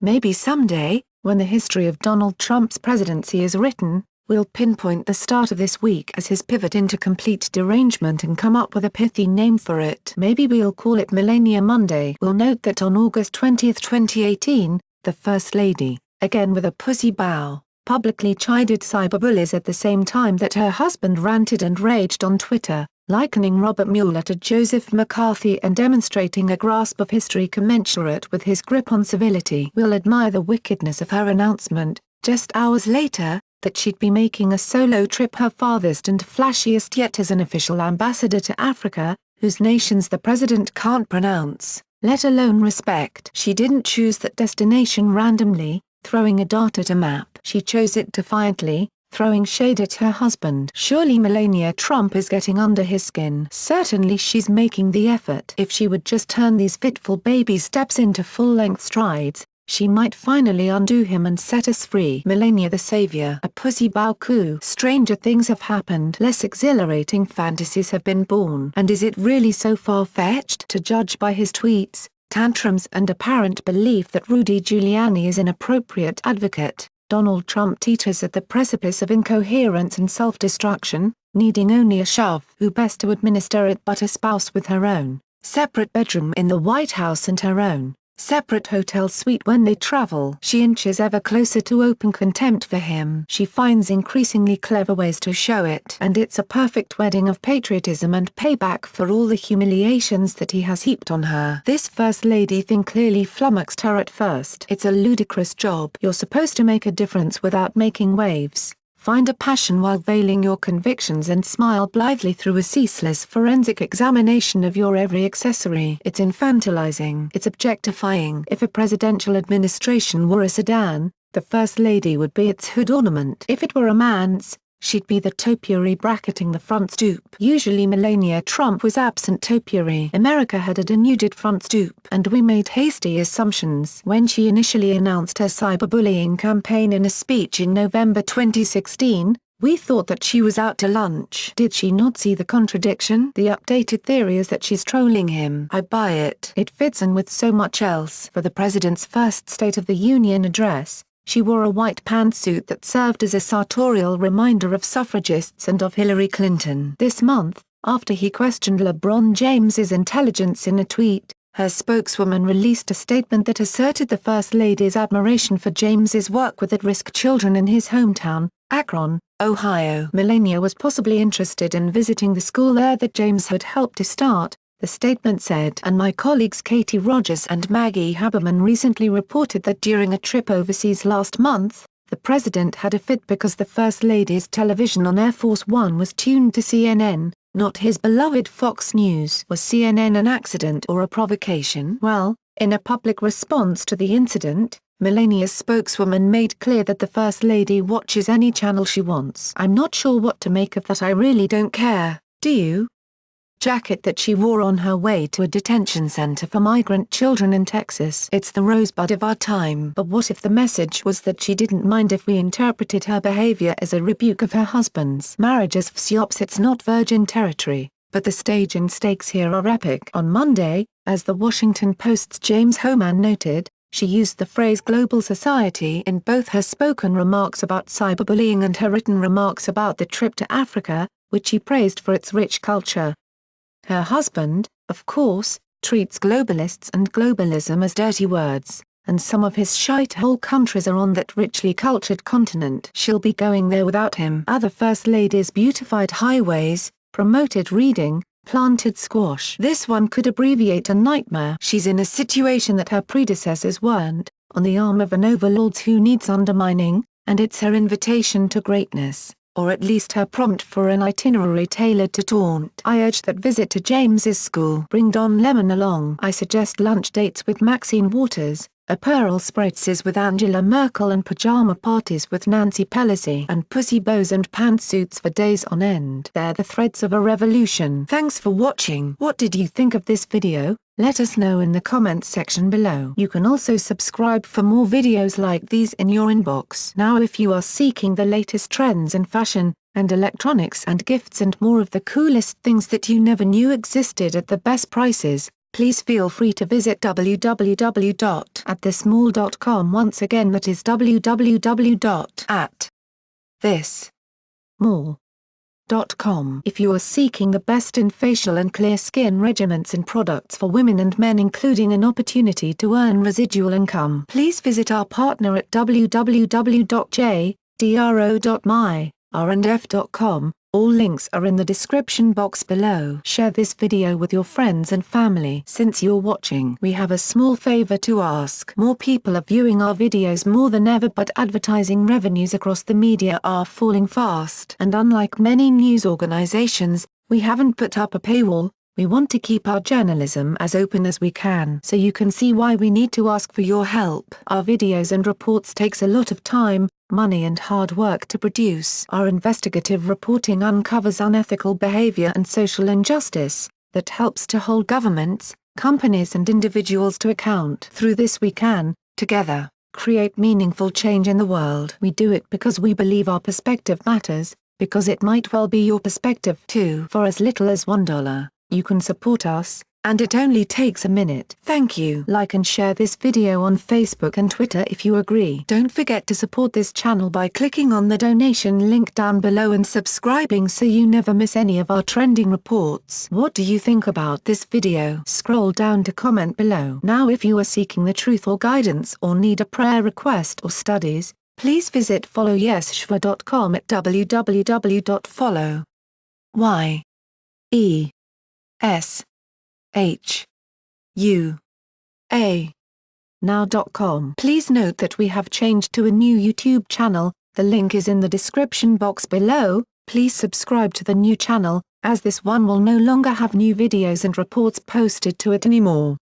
Maybe someday, when the history of Donald Trump's presidency is written, we'll pinpoint the start of this week as his pivot into complete derangement and come up with a pithy name for it. Maybe we'll call it Melania Monday. We'll note that on August 20, 2018, the First Lady, again with a pussy bow, publicly chided cyberbullies at the same time that her husband ranted and raged on Twitter, likening Robert Mueller to Joseph McCarthy and demonstrating a grasp of history commensurate with his grip on civility. We'll admire the wickedness of her announcement, just hours later, that she'd be making a solo trip, her farthest and flashiest yet, as an official ambassador to Africa, whose nations the president can't pronounce, let alone respect. She didn't choose that destination randomly, throwing a dart at a map. She chose it defiantly, throwing shade at her husband. Surely Melania Trump is getting under his skin. Certainly she's making the effort. If she would just turn these fitful baby steps into full-length strides, she might finally undo him and set us free. Melania the savior. A pussy bow coup. Stranger things have happened. Less exhilarating fantasies have been born. And is it really so far-fetched? To judge by his tweets, tantrums and apparent belief that Rudy Giuliani is an appropriate advocate, Donald Trump teeters at the precipice of incoherence and self-destruction, needing only a shove. Who best to administer it but a spouse with her own separate bedroom in the White House and her own separate hotel suite when they travel? She inches ever closer to open contempt for him. She finds increasingly clever ways to show it. And it's a perfect wedding of patriotism and payback for all the humiliations that he has heaped on her. This First Lady thing clearly flummoxed her at first. It's a ludicrous job. You're supposed to make a difference without making waves. Find a passion while veiling your convictions and smile blithely through a ceaseless forensic examination of your every accessory. It's infantilizing. It's objectifying. If a presidential administration were a sedan, the First Lady would be its hood ornament. If it were a man's, she'd be the topiary bracketing the front stoop. Usually Melania Trump was absent topiary. America had a denuded front stoop. And we made hasty assumptions. When she initially announced her cyberbullying campaign in a speech in November 2016, we thought that she was out to lunch. Did she not see the contradiction? The updated theory is that she's trolling him. I buy it. It fits in with so much else. For the president's first State of the Union address, she wore a white pantsuit that served as a sartorial reminder of suffragists and of Hillary Clinton. This month, after he questioned LeBron James's intelligence in a tweet, her spokeswoman released a statement that asserted the First Lady's admiration for James's work with at-risk children in his hometown, Akron, Ohio. Melania was possibly interested in visiting the school there that James had helped to start, the statement said. And my colleagues Katie Rogers and Maggie Haberman recently reported that during a trip overseas last month, the president had a fit because the First Lady's television on Air Force One was tuned to CNN, not his beloved Fox News. Was CNN an accident or a provocation? Well, in a public response to the incident, Melania's spokeswoman made clear that the First Lady watches any channel she wants. I'm not sure what to make of that. I really don't care, do you? Jacket that she wore on her way to a detention center for migrant children in Texas. It's the rosebud of our time. But what if the message was that she didn't mind if we interpreted her behavior as a rebuke of her husband's marriage as FSIOPs? It's not virgin territory, but the stage and stakes here are epic. On Monday, as the Washington Post's James Hohmann noted, she used the phrase global society in both her spoken remarks about cyberbullying and her written remarks about the trip to Africa, which he praised for its rich culture. Her husband, of course, treats globalists and globalism as dirty words, and some of his shithole countries are on that richly cultured continent. She'll be going there without him. Other First Ladies beautified highways, promoted reading, planted squash. This one could abbreviate a nightmare. She's in a situation that her predecessors weren't, on the arm of an overlord who needs undermining, and it's her invitation to greatness. Or at least her prompt for an itinerary tailored to taunt. I urge that visit to James's school. Bring Don Lemon along. I suggest lunch dates with Maxine Waters, apparel spritzes with Angela Merkel and pajama parties with Nancy Pelosi. And pussy bows and pantsuits for days on end. They're the threads of a revolution. Thanks for watching. What did you think of this video? Let us know in the comments section below. You can also subscribe for more videos like these in your inbox. Now if you are seeking the latest trends in fashion, and electronics and gifts and more of the coolest things that you never knew existed at the best prices, please feel free to visit www.atthismall.com. Once again, that is www.atthismall.com. If you are seeking the best in facial and clear skin regimens and products for women and men, including an opportunity to earn residual income, please visit our partner at www.jdro.my/r&f.com. All links are in the description box below. Share this video with your friends and family. Since you're watching, we have a small favor to ask. More people are viewing our videos more than ever, but advertising revenues across the media are falling fast. And unlike many news organizations, we haven't put up a paywall. We want to keep our journalism as open as we can, so you can see why we need to ask for your help. Our videos and reports takes a lot of time, money and hard work to produce. Our investigative reporting uncovers unethical behavior and social injustice that helps to hold governments, companies and individuals to account. Through this we can, together, create meaningful change in the world. We do it because we believe our perspective matters, because it might well be your perspective too. For as little as $1, you can support us, and it only takes a minute. Thank you. Like and share this video on Facebook and Twitter if you agree. Don't forget to support this channel by clicking on the donation link down below and subscribing so you never miss any of our trending reports. What do you think about this video? Scroll down to comment below. Now if you are seeking the truth or guidance or need a prayer request or studies, please visit followyeshua.com at www.follow.now.com. Please note that we have changed to a new YouTube channel. The link is in the description box below. Please subscribe to the new channel, as this one will no longer have new videos and reports posted to it anymore.